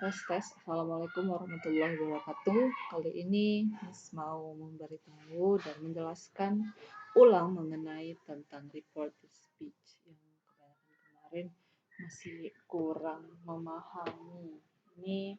Tes. Assalamualaikum warahmatullahi wabarakatuh. Kali ini Miss mau memberitahu dan menjelaskan ulang mengenai tentang reported speech yang kebanyakan kemarin masih kurang memahami. Ini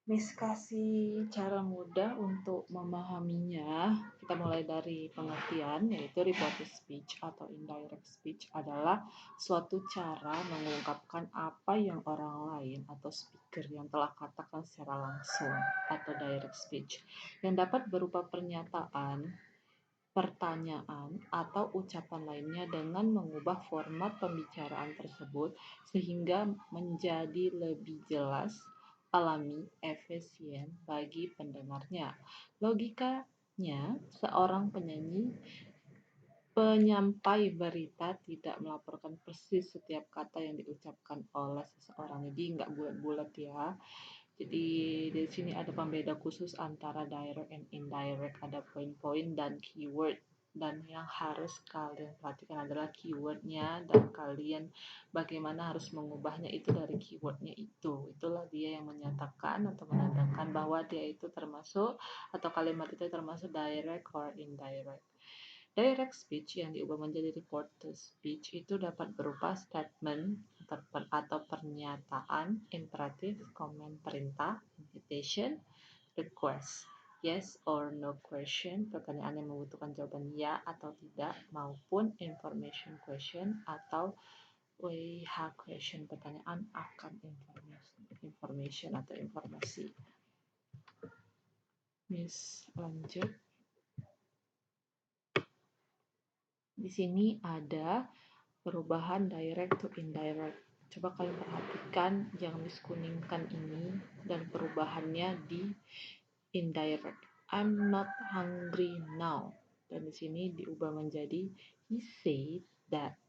Miss kasih cara mudah untuk memahaminya. Kita mulai dari pengertian, yaitu reported speech atau indirect speech adalah suatu cara mengungkapkan apa yang orang lain atau speaker yang telah katakan secara langsung atau direct speech yang dapat berupa pernyataan, pertanyaan, atau ucapan lainnya dengan mengubah format pembicaraan tersebut sehingga menjadi lebih jelas, alami, efisien bagi pendengarnya. Logikanya, seorang penyampai berita tidak melaporkan persis setiap kata yang diucapkan oleh seseorang. Jadi nggak bulat-bulat ya. Jadi di sini ada pembeda khusus antara direct and indirect, ada poin-poin dan keyword. Dan yang harus kalian perhatikan adalah keywordnya dan kalian bagaimana harus mengubahnya itu dari keywordnya itu. Itulah dia yang menyatakan atau menandakan bahwa dia itu termasuk atau kalimat itu termasuk direct or indirect. Direct speech yang diubah menjadi reported speech itu dapat berupa statement atau pernyataan, imperatif, komen, perintah, invitation, request, yes or no question, pertanyaan yang membutuhkan jawaban ya atau tidak, maupun information question atau WH question, pertanyaan akan information atau informasi. Miss lanjut. Di sini ada perubahan direct to indirect. Coba kalian perhatikan yang diskuningkan ini dan perubahannya di indirect. I'm not hungry now. Dan di sini diubah menjadi he said that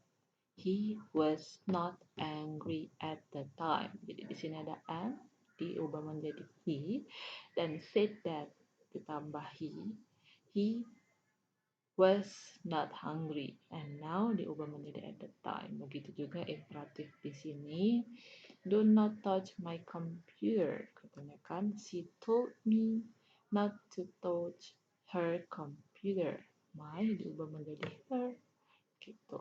he was not angry at the time. Jadi di sini ada am diubah menjadi he dan said that ditambah he was not hungry and now diubah menjadi at the time. Begitu juga imperatif di sini. Do not touch my computer. Katanya kan, she told me not to touch her computer. My diubah menjadi her. Gitu.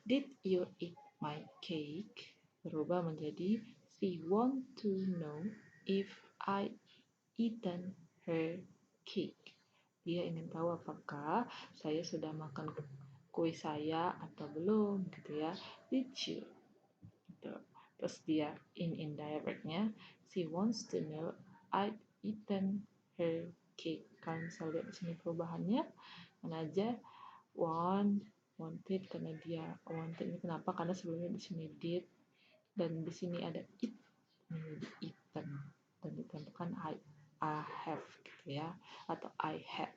Did you eat my cake? Berubah menjadi she want to know if I eaten her cake. Dia ingin tahu apakah saya sudah makan kue saya atau belum gitu ya. Did you? Gitu. Terus dia indirectnya, she wants to know I've eaten her cake. Kalian bisa lihat di sini perubahannya. Mana aja wanted karena dia wanted ini kenapa? Karena sebelumnya di sini did dan di sini ada it menjadi eaten dan ditambahkan I have gitu ya atau I had.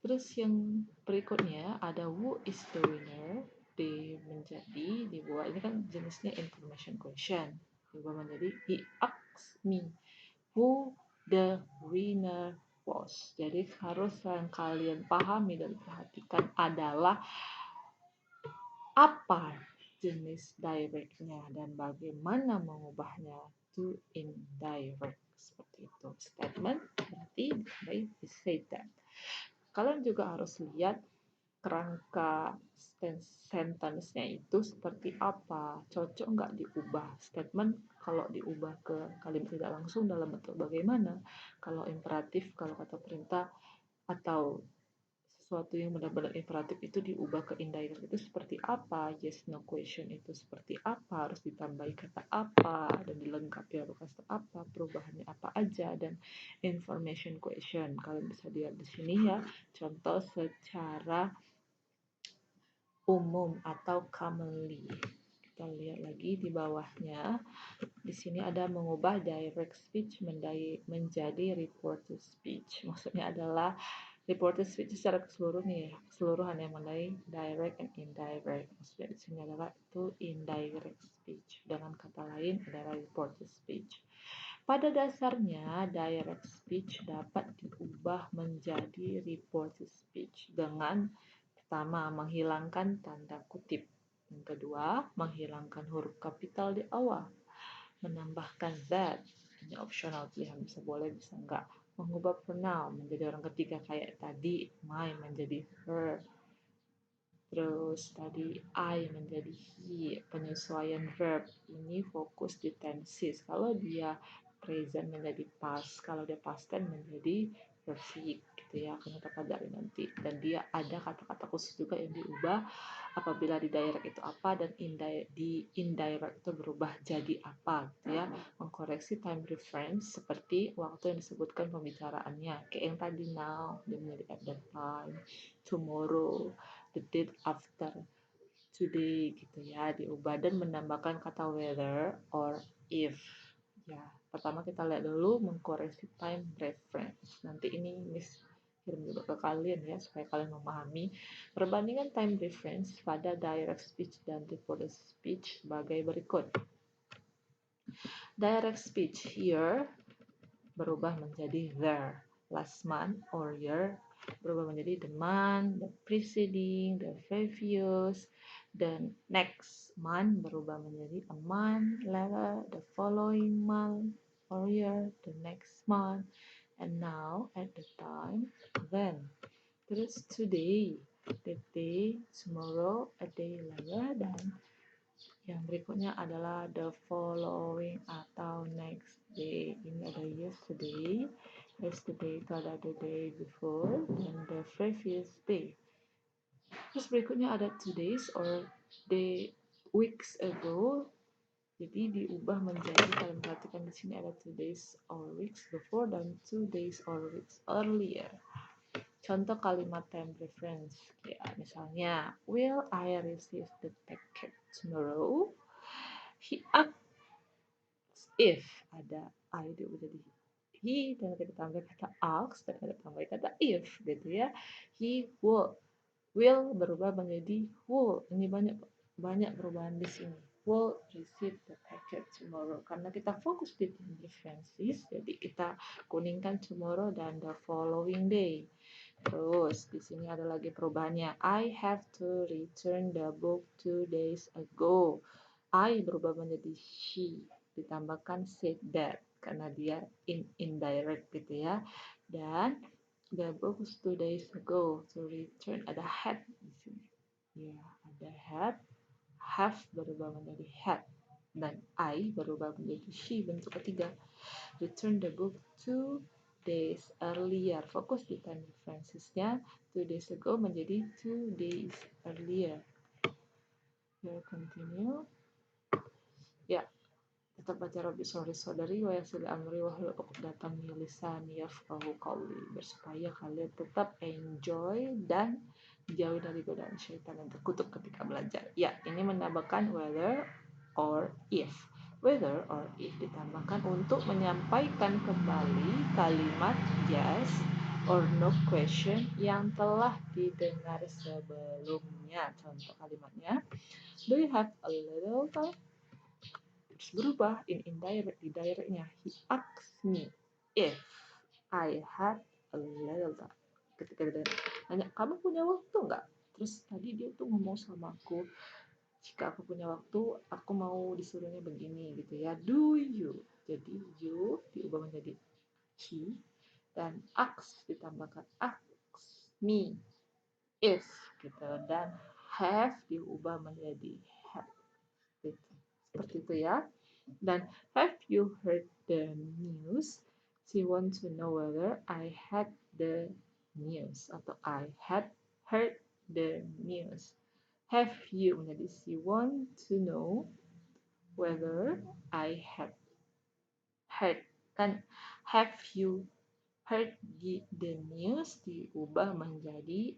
Terus yang berikutnya ada who is the winner dibuat ini kan jenisnya information question dibuat menjadi he asked me who the winner was. Jadi harus yang kalian pahami dan perhatikan adalah apa jenis directnya dan bagaimana mengubahnya to indirect seperti itu. Statement berarti they say that. Kalian juga harus lihat kerangka sentence-nya itu seperti apa, cocok nggak diubah. Statement kalau diubah ke kalimat tidak langsung dalam bentuk bagaimana, kalau imperatif, kalau kata perintah atau sesuatu yang benar-benar imperatif itu diubah ke indirect itu seperti apa, yes no question itu seperti apa, harus ditambahi kata apa dan dilengkapi harus kata apa, perubahannya apa aja, dan information question kalian bisa lihat di sini ya, contoh secara umum atau commonly. Kita lihat lagi di bawahnya. Di sini ada mengubah direct speech menjadi reported speech. Maksudnya adalah reported speech secara keseluruhan yang mengenai direct and indirect. Maksudnya di sini adalah itu indirect speech. Dengan kata lain adalah reported speech. Pada dasarnya, direct speech dapat diubah menjadi reported speech dengan pertama, menghilangkan tanda kutip. Yang kedua, menghilangkan huruf kapital di awal. menambahkan that. Ini optional, pilihan bisa boleh bisa enggak. Mengubah pronoun menjadi orang ketiga kayak tadi, my menjadi her. Terus tadi I menjadi he, penyesuaian verb. Ini fokus di tenses. Kalau dia present menjadi past, kalau dia past tense menjadi perfect gitu ya, akan kita pelajari nanti. Dan dia ada kata-kata khusus juga yang diubah apabila di direct itu apa dan di indirect itu berubah jadi apa gitu ya. Mengkoreksi time reference seperti waktu yang disebutkan pembicaraannya. Kayak yang tadi now, dia menjadi at that time, tomorrow, the date after today gitu ya, diubah dan menambahkan kata whether or if ya. Pertama kita lihat dulu mengkoreksi time reference. Nanti ini Miss kirim juga ke kalian ya supaya kalian memahami perbandingan time reference pada direct speech dan reported speech sebagai berikut. Direct speech here berubah menjadi there. Last month or year berubah menjadi the month, the preceding, the previous, the next month berubah menjadi a month later, the following month or year, the next month, and now at the time then. Terus today, the day, tomorrow, a day later, dan yang berikutnya adalah the following atau next day. Ini ada yesterday. Yesterday itu ada the day before dan the previous day. Terus berikutnya ada 2 days or the weeks ago. Jadi diubah menjadi, kalian perhatikan di sini ada 2 days or weeks before dan 2 days or weeks earlier. Contoh kalimat time reference, ya, misalnya, will I receive the packet tomorrow? He asks if ada I diubah jadi he dan kita tambah kata ask dan kita tambah kata if gitu ya. He will berubah menjadi will. Ini banyak perubahan di sini. Will receive the packet tomorrow karena kita fokus di time references, jadi kita kuningkan tomorrow dan the following day. Terus di sini ada lagi perubahannya. I have to return the book 2 days ago. I berubah menjadi she, ditambahkan said that karena dia indirect gitu ya. Dan the book 2 days ago, to return ada had di sini. Ya, ada had, have berubah menjadi had, dan I berubah menjadi she, bentuk ketiga. Return the book 2 days earlier. Fokus di time references-nya. 2 days ago menjadi 2 days earlier. We'll continue. Ya, tetap baca Rabbi saudari wa yasir amri wa hlul uqdatam min lisani yafqahu qawli. Bersupaya kalian tetap enjoy dan jauh dari godaan syaitan dan terkutuk ketika belajar. Ya, ini menambahkan whether or if. Whether or if ditambahkan untuk menyampaikan kembali kalimat yes or no question yang telah didengar sebelumnya. Contoh kalimatnya, do you have a little time? Terus berubah di directnya. He asked me if I had a little time. Ketika dia nanya, kamu punya waktu nggak? Terus tadi dia tuh ngomong sama aku, jika aku punya waktu, aku mau disuruhnya begini gitu ya. Do you? Jadi you diubah menjadi he dan ask ditambahkan ask me if gitu, dan have diubah menjadi have gitu. Seperti itu ya. Dan have you heard the news? She wants to know whether I had the news atau I had heard the news. Have you menjadi she want to know whether I had heard. Kan have you heard the news diubah menjadi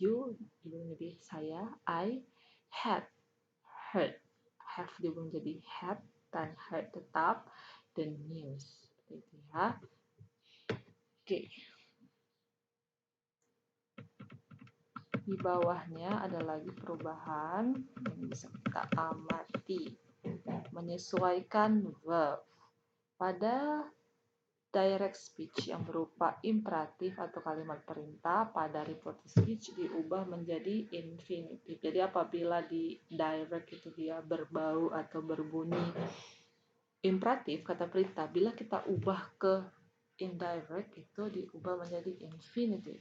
you diubah menjadi saya, I had heard. Have diubah menjadi had dan heard tetap, the news. Itu ya. Oke. Di bawahnya ada lagi perubahan yang bisa kita amati. Menyesuaikan verb. Pada direct speech yang berupa imperatif atau kalimat perintah, pada reported speech diubah menjadi infinitive. Jadi apabila di direct itu dia berbau atau berbunyi imperatif, kata perintah, bila kita ubah ke indirect itu diubah menjadi infinitive.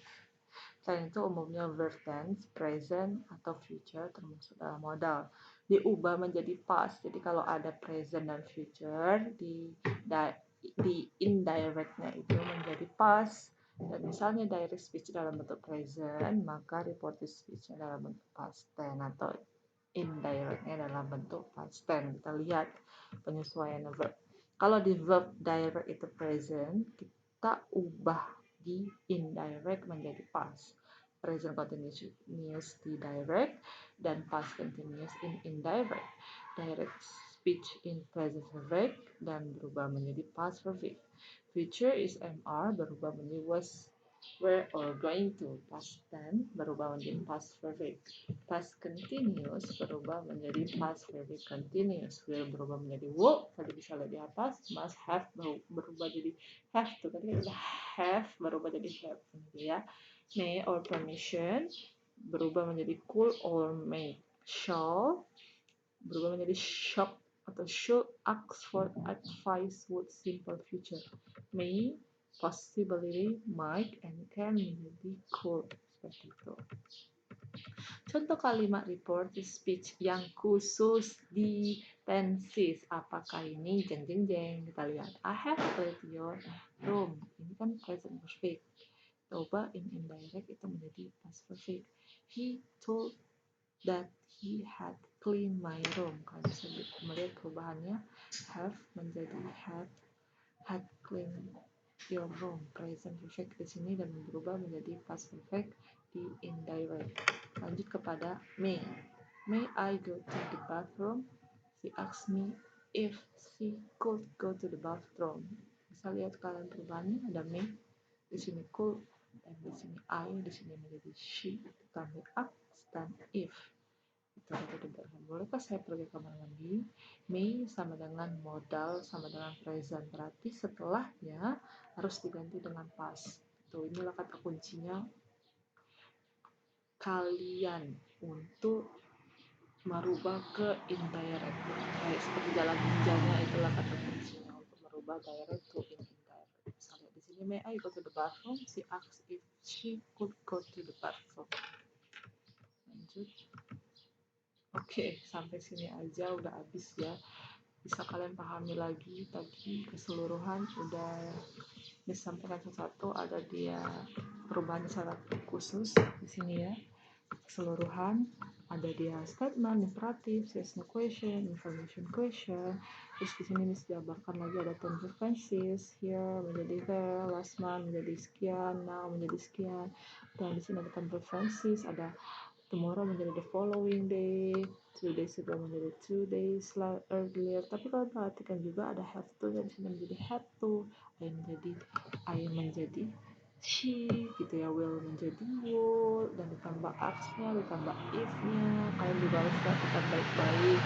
Selain itu umumnya verb tense, present, atau future termasuk dalam modal. Diubah menjadi past. Jadi kalau ada present dan future, di indirectnya itu menjadi past. Dan misalnya direct speech dalam bentuk present, maka reported speech dalam bentuk past tense atau indirectnya dalam bentuk past tense. Kita lihat penyesuaian verb. Kalau di verb direct itu present, kita ubah di indirect menjadi past. Present continuous di direct dan past continuous in indirect. Direct speech in present perfect dan berubah menjadi past perfect. Future is MR berubah menjadi was, were, or going to. Past tense berubah menjadi past perfect. Past continuous berubah menjadi past perfect continuous. Will berubah menjadi will, tadi bisa lihat di atas. Must have berubah jadi have to. Tadi kita have berubah jadi have, gitu ya. May or permission berubah menjadi could or may. Shall berubah menjadi shock atau should ask for advice would simple future. May, possibility, might, and can menjadi could, seperti itu. Contoh kalimat report speech yang khusus di tenses. Apakah ini jeng jeng jeng? Kita lihat. I have cleaned your room. Ini kan present perfect. Coba in indirect itu menjadi past perfect. He told that he had cleaned my room. Kalau bisa melihat perubahannya, have menjadi had cleaned your room. Present perfect di sini dan berubah menjadi past perfect di indirect. Lanjut kepada may. May I go to the bathroom? She asked me if she could go to the bathroom. Bisa lihat kalian perubahannya, ada may, di sini could, dan di sini I, di sini menjadi she, ditambah ask dan if. Itu ada debatkan. Bolehkah saya pergi ke kamar mandi? May sama dengan modal sama dengan present. Berarti setelahnya harus diganti dengan past. Tuh, inilah kata kuncinya kalian untuk merubah ke indirect. Kayak seperti jalan ninjanya, itulah kata kuncinya untuk merubah direct to indirect. Misalnya di sini, may I go to the bathroom? She asked if she could go to the bathroom. Lanjut. Oke, sampai sini aja udah habis ya. Bisa kalian pahami lagi tadi keseluruhan udah disampaikan satu-satu, ada dia perubahan syarat khusus di sini ya. Keseluruhan ada dia statement, imperatif, yes no question, information question. Terus di sini dijabarkan lagi ada term references, here menjadi there, last month menjadi sekian, now menjadi sekian. Dan di sini ada term references, ada tomorrow menjadi the following day, 2 days ago menjadi 2 days earlier. Tapi kalau perhatikan juga ada have to, di sini menjadi had to, I menjadi she, gitu ya, will menjadi would, dan ditambah ask-nya, ditambah if-nya. Kalian juga harus perhatikan baik-baik.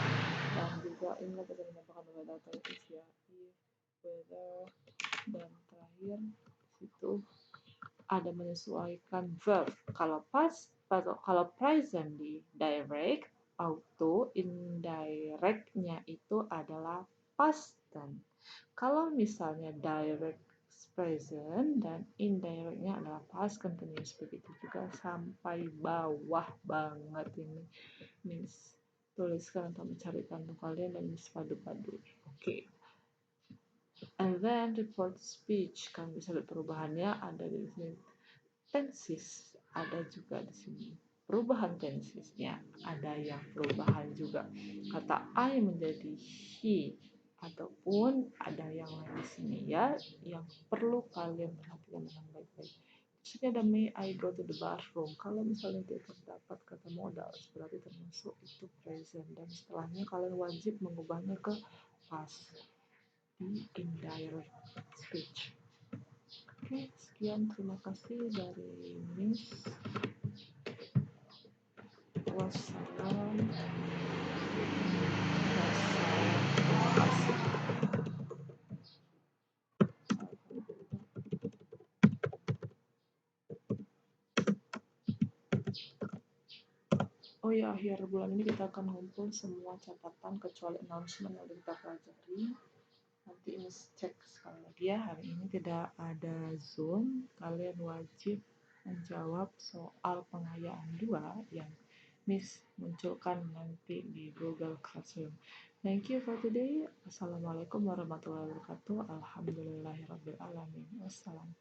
Dan juga ingat kita menambahkan data if ya, if, whether, dan terakhir situ ada menyesuaikan verb. Kalau past atau kalau present di direct, auto, indirectnya itu adalah past tense. Kalau misalnya direct present dan indirectnya adalah past continuous, begitu juga sampai bawah banget ini. Miss tuliskan atau mencarikan untuk kalian dan Miss padu-padu. Oke. And then report speech, kan bisa lihat perubahannya ada di sini. Tenses ada juga di sini. Perubahan tensesnya ada yang perubahan juga. Kata I menjadi he, ataupun ada yang lain di sini ya, yang perlu kalian perhatikan dengan baik-baik. Di sini ada may I go to the bathroom. Kalau misalnya tidak terdapat kata modal, berarti termasuk itu present, dan setelahnya kalian wajib mengubahnya ke past di indirect speech. Oke, sekian, terima kasih dari Miss. Wassalam. Terima kasih. Oh ya, akhir bulan ini kita akan ngumpul semua catatan kecuali announcement yang kita pelajari. nanti Miss cek sekali lagi ya, hari ini tidak ada Zoom. Kalian wajib menjawab soal pengayaan 2 yang Miss munculkan nanti di Google Classroom. Thank you for today. Assalamualaikum warahmatullahi wabarakatuh. Alhamdulillahirrabbilalamin. Wassalam.